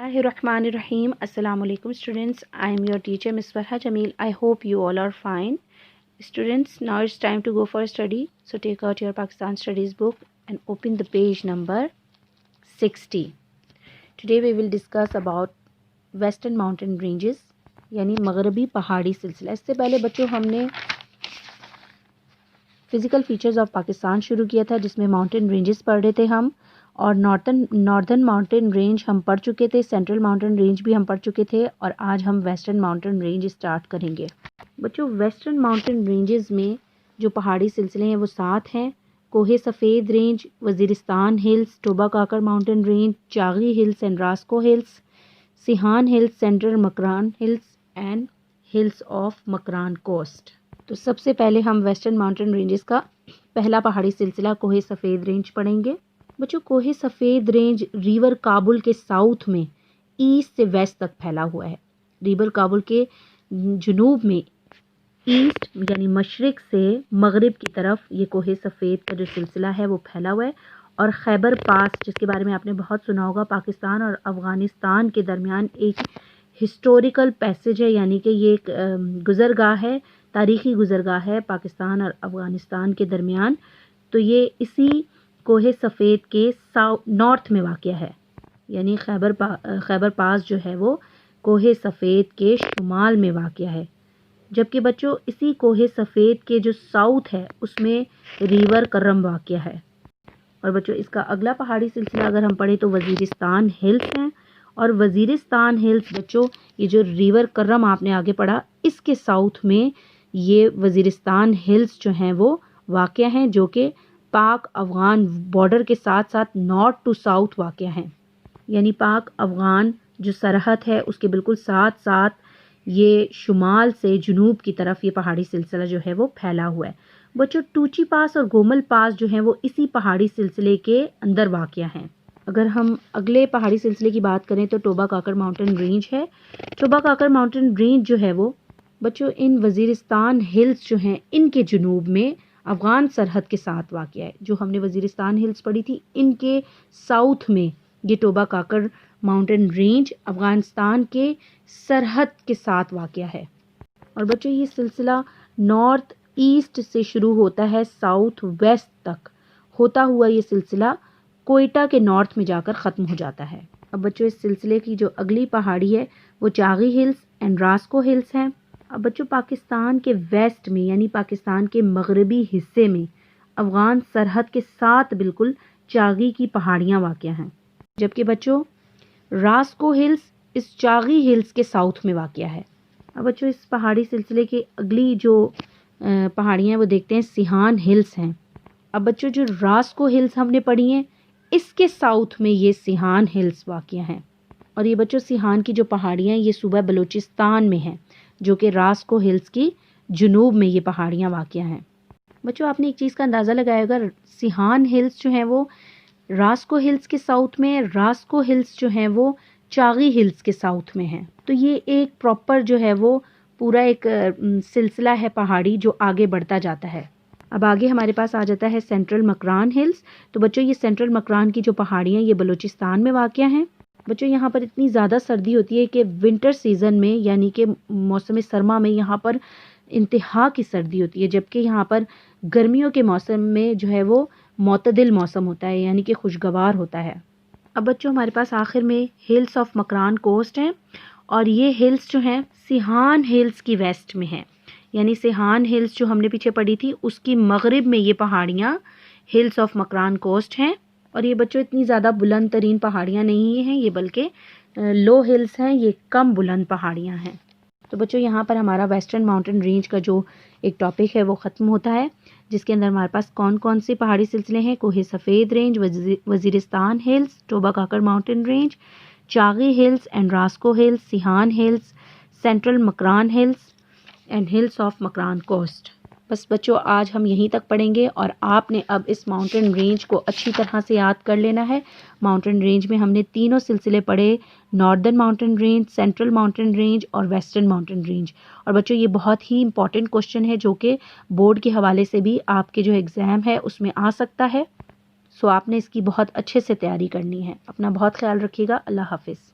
Bismillahirrahmanirrahim. Assalamu alaikum students. I am your teacher Ms. Farha Jamil. I hope you all are fine. Students, now it's time to go for a study. So take out your Pakistan Studies book and open the page number 60. Today we will discuss about Western Mountain Ranges यानी मगरबी पहाड़ी सिलसिला। इससे पहले बच्चों हमने physical features of Pakistan शुरू किया था जिसमें माउंटेन रेंजेस पढ़ रहे थे हम, और नॉर्दर्न माउंटेन रेंज हम पढ़ चुके थे, सेंट्रल माउंटेन रेंज भी हम पढ़ चुके थे, और आज हम वेस्टर्न माउंटेन रेंज स्टार्ट करेंगे। बच्चों वेस्टर्न माउंटेन रेंजेस में जो पहाड़ी सिलसिले हैं वो 7 हैं। Kohe Safed range, Waziristan hills, Toba Kakar mountain range, Chagai hills and Rasko hills, Siahan hills, central Makran hills and hills of Makran coast. तो सबसे पहले हम वेस्टर्न माउंटेन रेंजेस का पहला पहाड़ी सिलसिला कोहे सफ़ेद रेंज पढ़ेंगे। बच्चों कोहे सफ़ेद रेंज रिवर काबुल के साउथ में ईस्ट से वेस्ट तक फैला हुआ है। रिवर काबुल के जुनूब में ईस्ट यानी मशरिक से मगरिब की तरफ ये कोहे सफ़ेद का जो सिलसिला है वो फैला हुआ है। और खैबर पास, जिसके बारे में आपने बहुत सुना होगा, पाकिस्तान और अफ़गानिस्तान के दरमियान एक हिस्टोरिकल पैसेज है, यानी कि ये एक गुज़रगाह है, तारीख़ी गुज़रगाह है पाकिस्तान और अफ़गानिस्तान के दरमियान। तो ये इसी कोहे सफ़ेद के नॉर्थ में वाक़या है, यानी खैबर पास जो है वो कोहे सफ़ेद के शुमाल में वाक़या है। जबकि बच्चों इसी कोहे सफ़ेद के जो साउथ है उसमें रिवर करम वाक़या है। और बच्चों इसका अगला पहाड़ी सिलसिला अगर हम पढ़ें तो वज़ीरिस्तान हिल्स हैं। और वज़ीरिस्तान हिल्स बच्चों ये जो रिवर करम आपने आगे पढ़ा, इसके साउथ में ये वज़ीरिस्तान हिल्स जो हैं वो वाक़या हैं, जो कि पाक अफ़गान बॉर्डर के साथ साथ नॉर्थ टू साउथ वाक़या हैं। यानी पाक अफ़गान जो सरहद है उसके बिल्कुल साथ साथ ये शुमाल से जुनूब की तरफ ये पहाड़ी सिलसिला जो है वो फैला हुआ है। बच्चों टूची पास और गोमल पास जो है वो इसी पहाड़ी सिलसिले के अंदर वाक़या हैं। अगर हम अगले पहाड़ी सिलसिले की बात करें तो टोबा काकर माउंटेन रेंज है। टोबा काकर माउंटेन रेंज जो है वो बच्चों इन वज़ीरिस्तान हिल्स जो हैं इनके जुनूब में अफ़गान सरहद के साथ वाक़या है। जो हमने वज़ीरिस्तान हिल्स पढ़ी थी, इनके साउथ में ये Toba Kakar mountain range Afghanistan के सरहद के साथ वाक़या है। और बच्चों ये सिलसिला नॉर्थ ईस्ट से शुरू होता है साउथ वेस्ट तक होता हुआ ये सिलसिला कोयटा के नॉर्थ में जाकर ख़त्म हो जाता है। अब बच्चों इस सिलसिले की जो अगली पहाड़ी है वो Chagai hills and Rasko hills हैं। अब बच्चों पाकिस्तान के वेस्ट में यानी पाकिस्तान के मगरबी हिस्से में अफ़गान सरहद के साथ बिल्कुल चागी की पहाड़ियाँ वाक़या हैं। जबकि बच्चों रास्को हिल्स इस चागी हिल्स के साउथ में वाक़या है। अब बच्चों इस पहाड़ी सिलसिले की अगली जो पहाड़ियाँ वो देखते हैं सिहान हिल्स हैं। अब बच्चों जो रास्को हिल्स हमने पढ़ी हैं इसके साउथ में ये सिहान हिल्स वाक़या हैं। और ये बच्चों सिहान की जो पहाड़ियाँ ये सूबा बलूचिस्तान में हैं, जो कि रास्को हिल्स की जुनूब में ये पहाड़ियाँ वाक़या हैं। बच्चों आपने एक चीज़ का अंदाज़ा लगाया होगा, सिहान हिल्स जो हैं वो रास्को हिल्स के साउथ में, रास्को हिल्स जो हैं वो चागी हिल्स के साउथ में हैं। तो ये एक प्रॉपर जो है वो पूरा एक सिलसिला है पहाड़ी जो आगे बढ़ता जाता है। अब आगे हमारे पास आ जाता है सेंट्रल मकरान हिल्स। तो बच्चों ये सेंट्रल मकरान की जो पहाड़ियाँ ये बलूचिस्तान में वाक़या हैं। बच्चों यहाँ पर इतनी ज़्यादा सर्दी होती है कि विंटर सीज़न में यानी कि मौसम सरमा में यहाँ पर इंतहा की सर्दी होती है, जबकि यहाँ पर गर्मियों के मौसम में जो है वो मोतदिल मौसम होता है, यानी कि खुशगवार होता है। अब बच्चों हमारे पास आखिर में हिल्स ऑफ मकरान कोस्ट हैं, और ये हिल्स जो हैं सिहान हिल्स की वेस्ट में हैं। यानी सिहान हिल्स जो हमने पीछे पढ़ी थी उसकी मगरिब में ये पहाड़ियाँ हिल्स ऑफ मकरान कोस्ट हैं। और ये बच्चों इतनी ज़्यादा बुलंद तरीन पहाड़ियाँ नहीं हैं, ये बल्कि लो हिल्स हैं, ये कम बुलंद पहाड़ियाँ हैं। तो बच्चों यहाँ पर हमारा वेस्टर्न माउंटेन रेंज का जो एक टॉपिक है वो ख़त्म होता है, जिसके अंदर हमारे पास कौन कौन से पहाड़ी सिलसिले हैं। Kohe Safed range, Waziristan hills, Toba Kakar mountain range, Chagai hills and Rasko hills, Siahan hills, central Makran hills and hills of Makran coast. बस बच्चों आज हम यहीं तक पढ़ेंगे, और आपने अब इस माउंटेन रेंज को अच्छी तरह से याद कर लेना है। माउंटेन रेंज में हमने तीनों सिलसिले पढ़े, northern mountain range, central mountain range और वेस्टर्न माउंटेन रेंज। और बच्चों ये बहुत ही इंपॉर्टेंट क्वेश्चन है जो कि बोर्ड के हवाले से भी आपके जो एग्ज़ाम है उसमें आ सकता है। सो आपने इसकी बहुत अच्छे से तैयारी करनी है। अपना बहुत ख्याल रखिएगा। अल्लाह हाफिज़।